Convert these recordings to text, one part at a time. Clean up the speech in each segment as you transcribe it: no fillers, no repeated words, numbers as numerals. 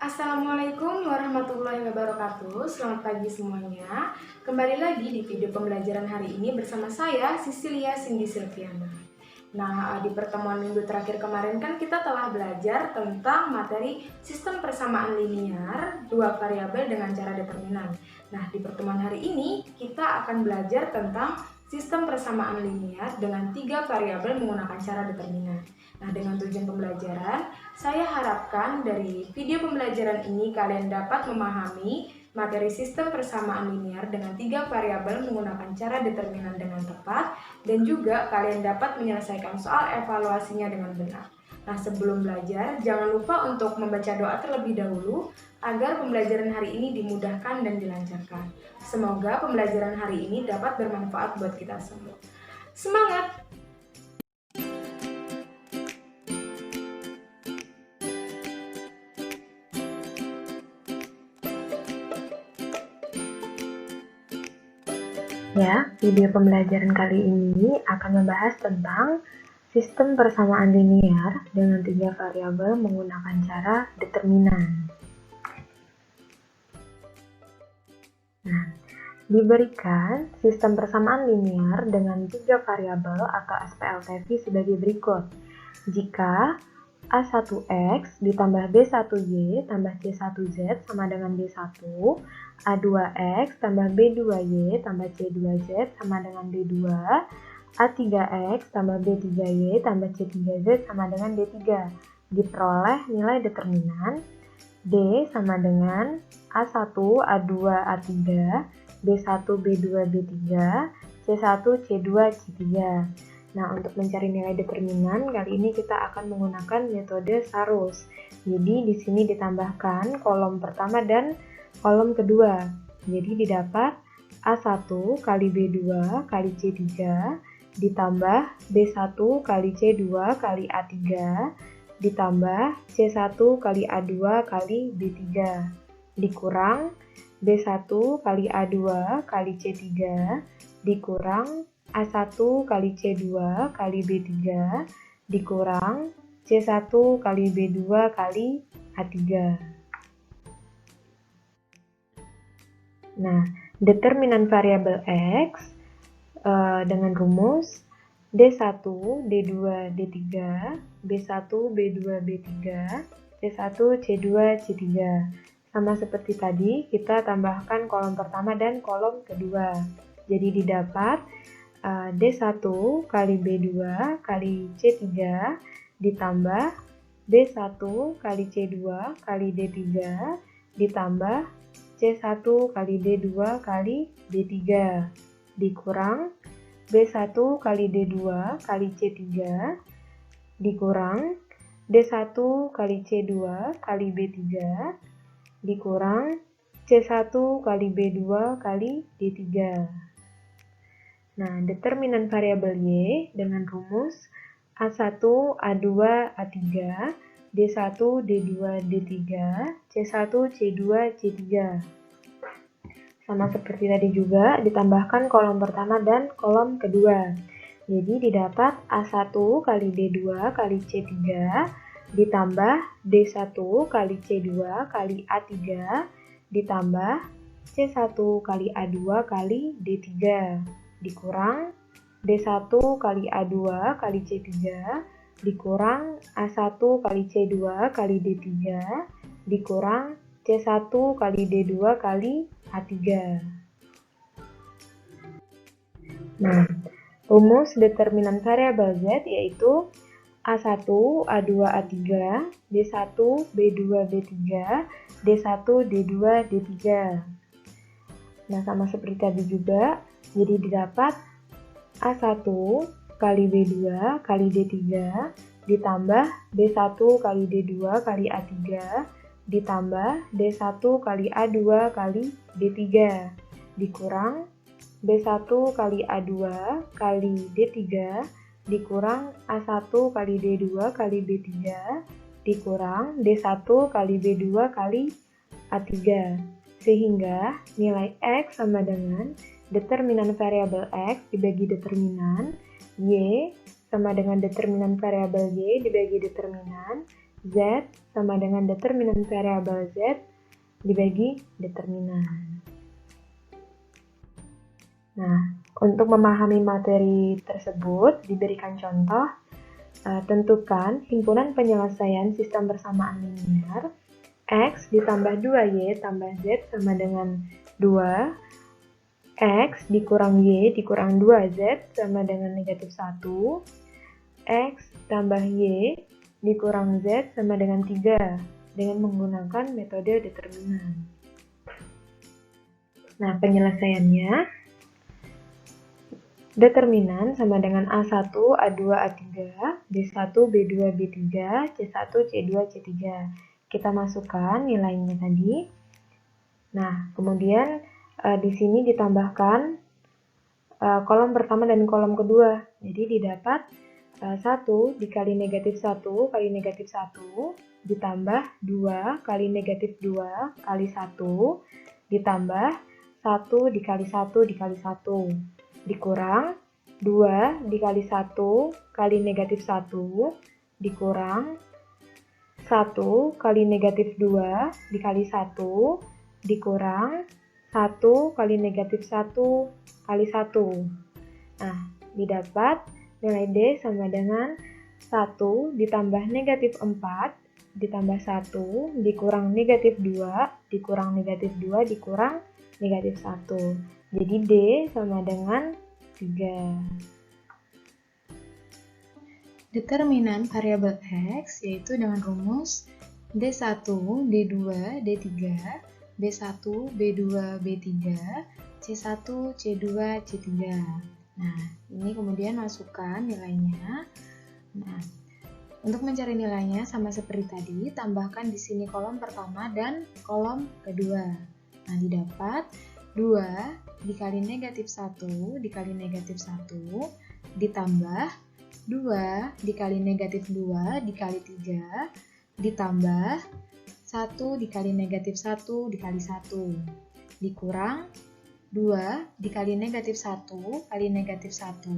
Assalamualaikum warahmatullahi wabarakatuh. Selamat pagi semuanya. Kembali lagi di video pembelajaran hari ini bersama saya Sisilia Cindy Silviana. Nah, di pertemuan minggu terakhir kemarin kan kita telah belajar tentang materi sistem persamaan linear dua variabel dengan cara determinan. Nah, di pertemuan hari ini kita akan belajar tentang sistem persamaan linear dengan tiga variabel menggunakan cara determinan. Nah, dengan tujuan pembelajaran, saya harapkan dari video pembelajaran ini kalian dapat memahami materi sistem persamaan linear dengan tiga variabel menggunakan cara determinan dengan tepat, dan juga kalian dapat menyelesaikan soal evaluasinya dengan benar. Nah, sebelum belajar, jangan lupa untuk membaca doa terlebih dahulu agar pembelajaran hari ini dimudahkan dan dilancarkan. Semoga pembelajaran hari ini dapat bermanfaat buat kita semua. Semangat! Ya, video pembelajaran kali ini akan membahas tentang sistem persamaan linear dengan tiga variabel menggunakan cara determinan. Nah, diberikan sistem persamaan linear dengan tiga variabel atau SPLTV sebagai berikut. Jika A1X ditambah B1Y tambah C1Z sama dengan D1, A2X tambah B2Y tambah C2Z sama dengan D2, A3X tambah B3Y tambah C3Z sama dengan D3. Diperoleh nilai determinan D sama dengan A1, A2, A3, B1, B2, B3, C1, C2, C3. Nah, untuk mencari nilai determinan, kali ini kita akan menggunakan metode Sarus. Jadi, di sini ditambahkan kolom pertama dan kolom kedua. Jadi, didapat A1 kali B2 kali C3 ditambah B1 kali C2 kali A3 ditambah C1 kali A2 kali B3 dikurang B1 kali A2 kali C3 dikurang A1 kali C2 kali B3 dikurang C1 kali B2 kali A3. Nah, determinan variabel X dengan rumus D1, D2, D3, B1, B2, B3, C1, C2, C3. Sama seperti tadi, kita tambahkan kolom pertama dan kolom kedua. Jadi didapat D1 kali B2 kali C3 ditambah B1 kali C2 kali D3 ditambah C1 kali D2 kali D3 dikurang B1 kali D2 kali C3 dikurang D1 kali C2 kali B3 dikurang C1 kali B2 kali D3. Nah, determinan variabel Y dengan rumus A1, A2, A3, D1, D2, D3, C1, C2, C3. Sama seperti tadi juga, ditambahkan kolom pertama dan kolom kedua. Jadi didapat A1 kali D2 kali C3 ditambah D1 kali C2 kali A3 ditambah C1 kali A2 kali D3 dikurang D1 kali A2 kali C3 dikurang A1 kali C2 kali D3 dikurang C1 kali D2 kali A3. Nah, rumus determinan variabel Z yaitu A1, A2, A3, D1, B2, B3, D1, D2, D3. Nah, sama seperti tadi juga, jadi didapat A1 kali B2 kali D3 ditambah D1 kali D2 kali A3 ditambah D1 kali A2 kali D3 dikurang B1 kali A2 kali D3 dikurang A1 kali D2 kali B3 dikurang D1 kali B2 kali A3. Sehingga nilai X sama dengan determinan variabel X dibagi determinan Y sama dengan determinan variabel Y dibagi determinan Z sama dengan determinan variabel Z dibagi determinan. Nah, untuk memahami materi tersebut, diberikan contoh, tentukan himpunan penyelesaian sistem persamaan linier, X ditambah 2Y tambah Z sama dengan 2, X dikurang Y dikurang 2Z sama dengan negatif 1, X tambah Y dikurang Z sama dengan 3, dengan menggunakan metode determinan. Nah, penyelesaiannya, determinan sama dengan A1, A2, A3, B1, B2, B3, C1, C2, C3. Kita masukkan nilainya tadi. Nah, kemudian di sini ditambahkan kolom pertama dan kolom kedua. Jadi didapat 1 dikali negatif 1 kali negatif 1 ditambah 2 kali negatif 2 kali 1 ditambah 1 dikali 1 dikali 1 dikurang 2 dikali 1 kali negatif 1 dikurang 1 kali negatif 2 dikali 1 dikurang 1 kali negatif 1 kali 1. Nah, didapat nilai D sama dengan 1 ditambah negatif 4 ditambah 1 dikurang negatif 2 dikurang negatif 2 dikurang negatif 1. Jadi D sama dengan 3. Determinan variabel X yaitu dengan rumus D1, D2, D3, B1, B2, B3, C1, C2, C3. Nah, ini kemudian masukkan nilainya. Nah, untuk mencari nilainya sama seperti tadi, tambahkan di sini kolom pertama dan kolom kedua. Nah, didapat 2 dikali negatif 1 dikali negatif 1 ditambah 2 dikali negatif 2 dikali 3 ditambah 1 dikali negatif 1 dikali 1 dikurang 2 dikali negatif 1 kali negatif 1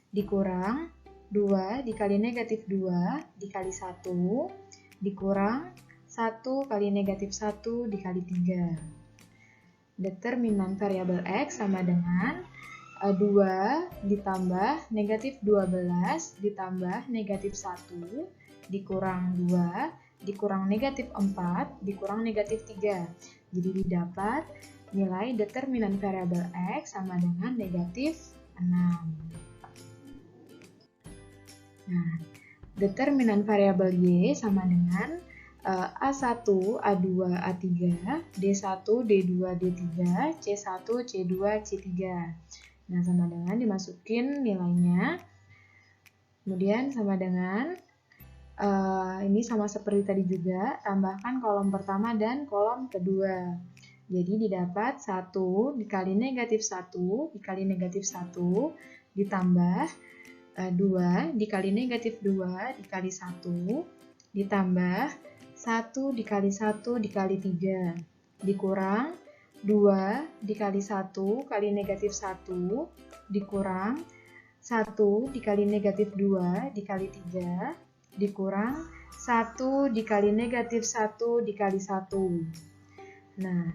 dikurang 2 dikali negatif 2 dikali 1 dikurang 1 kali negatif 1 dikali 3. Determinan variabel X sama dengan 2 ditambah negatif 12 ditambah negatif 1 dikurang 2 dikurang negatif 4 dikurang negatif 3. Jadi didapat nilai determinan variabel X sama dengan negatif 6. Nah, determinan variabel Y sama dengan A1, A2, A3, D1, D2, D3, C1, C2, C3. Nah, sama dengan dimasukin nilainya. Kemudian sama dengan ini sama seperti tadi juga, tambahkan kolom pertama dan kolom kedua. Jadi didapat 1 dikali negatif 1 dikali negatif 1 ditambah 2 dikali negatif 2 dikali 1 ditambah 1 dikali 1 dikali 3 dikurang 2 dikali 1 kali negatif 1 dikurang 1 dikali negatif 2 dikali 3 dikurang 1 dikali negatif 1 dikali 1. Nah,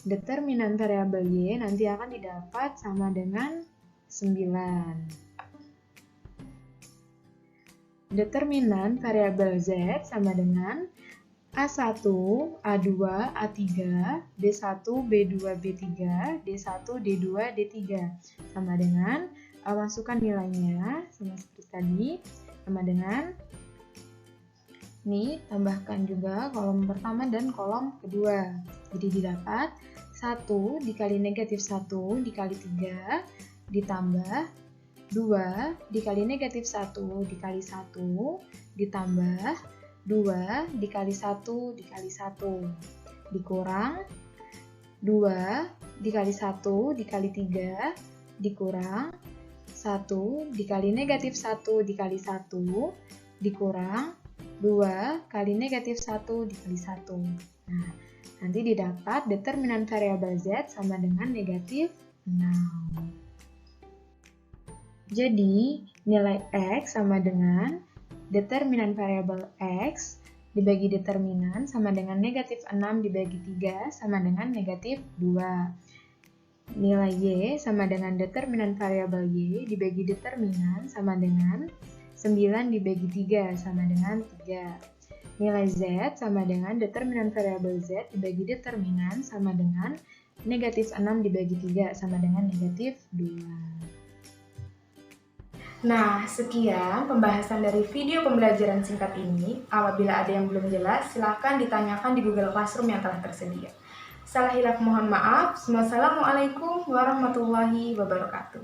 determinan variabel Y nanti akan didapat sama dengan 9. Determinan variabel Z sama dengan A1, A2, A3, B1, B2, B3, D1, D2, D3. Sama dengan masukkan nilainya sama seperti tadi, sama dengan ini tambahkan juga kolom pertama dan kolom kedua. Jadi didapat 1 dikali negatif 1 dikali 3 ditambah 2 dikali negatif 1 dikali 1 ditambah 2 dikali 1 dikali 1 dikurang 2 dikali 1 dikali 3 dikurang 1 dikali negatif 1 dikali 1 dikurang 2 kali negatif 1 dikali 1. Nah, nanti didapat determinan variabel Z sama dengan negatif 6. Jadi, nilai X sama dengan determinan variabel X dibagi determinan sama dengan negatif 6 dibagi 3 sama dengan negatif 2. Nilai Y sama dengan determinan variabel Y dibagi determinan sama dengan 9 dibagi 3 sama dengan 3. Nilai Z sama dengan determinan variabel Z dibagi determinan sama dengan negatif 6 dibagi 3 sama dengan negatif 2. Nah, sekian pembahasan dari video pembelajaran singkat ini. Apabila ada yang belum jelas, silahkan ditanyakan di Google Classroom yang telah tersedia. Salah hilaf mohon maaf. Wassalamualaikum warahmatullahi wabarakatuh.